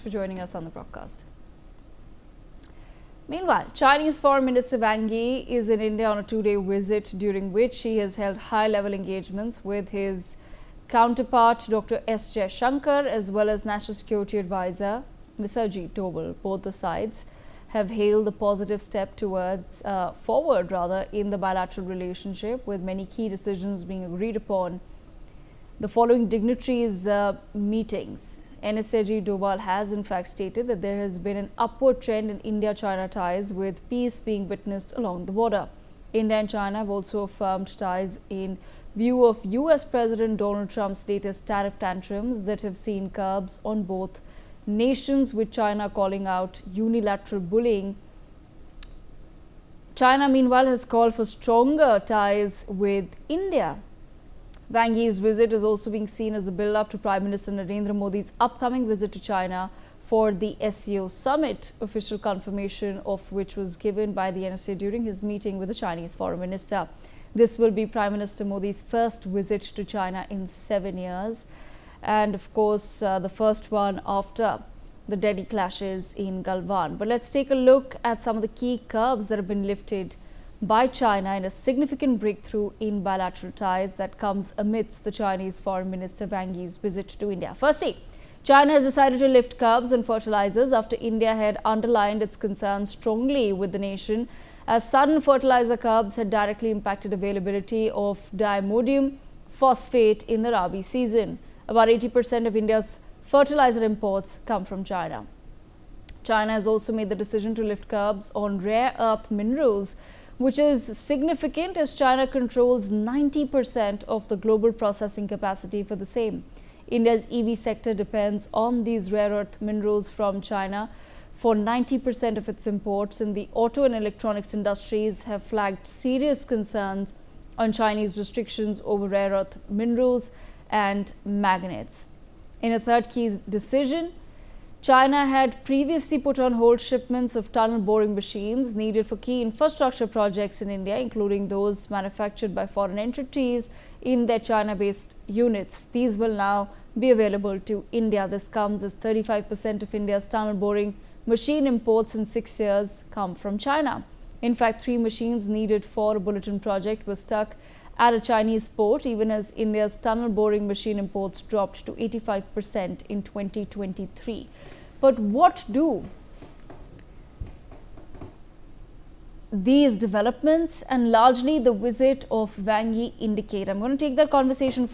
for joining us on the broadcast. Meanwhile, Chinese Foreign Minister Wang Yi is in India on a two-day visit, during which he has held high-level engagements with his counterpart Dr. S. Jaishankar as well as National Security Advisor Mr. Ajit Doval. Both the sides have hailed the positive step forward in the bilateral relationship, with many key decisions being agreed upon the following dignitaries' meetings. NSAG Doval has in fact stated that there has been an upward trend in India-China ties, with peace being witnessed along the border. India and China have also affirmed ties in view of US President Donald Trump's latest tariff tantrums that have seen curbs on both nations, with China calling out unilateral bullying. China, meanwhile, has called for stronger ties with India. Wang Yi's visit is also being seen as a build-up to Prime Minister Narendra Modi's upcoming visit to China for the SCO summit, official confirmation of which was given by the NSA during his meeting with the Chinese Foreign Minister. This will be Prime Minister Modi's first visit to China in 7 years, and of course the first one after the Delhi clashes in Galwan. But let's take a look at some of the key curbs that have been lifted by China in a significant breakthrough in bilateral ties that comes amidst the Chinese Foreign Minister Wang Yi's visit to India. Firstly, China has decided to lift curbs on fertilizers after India had underlined its concerns strongly with the nation, as sudden fertilizer curbs had directly impacted availability of diammonium phosphate in the Rabi season. About 80% of India's fertilizer imports come from China. China has also made the decision to lift curbs on rare earth minerals, which is significant as China controls 90% of the global processing capacity for the same. India's EV sector depends on these rare earth minerals from China for 90% of its imports, and the auto and electronics industries have flagged serious concerns on Chinese restrictions over rare earth minerals and magnets. In a third key decision, China had previously put on hold shipments of tunnel boring machines needed for key infrastructure projects in India, including those manufactured by foreign entities in their China-based units. These will now be available to India. This comes as 35% of India's tunnel boring machine imports in 6 years come from China. In fact, 3 machines needed for a bulletin project were stuck at a Chinese port, even as India's tunnel boring machine imports dropped to 85% in 2023. But what do these developments and largely the visit of Wang Yi indicate? I'm going to take that conversation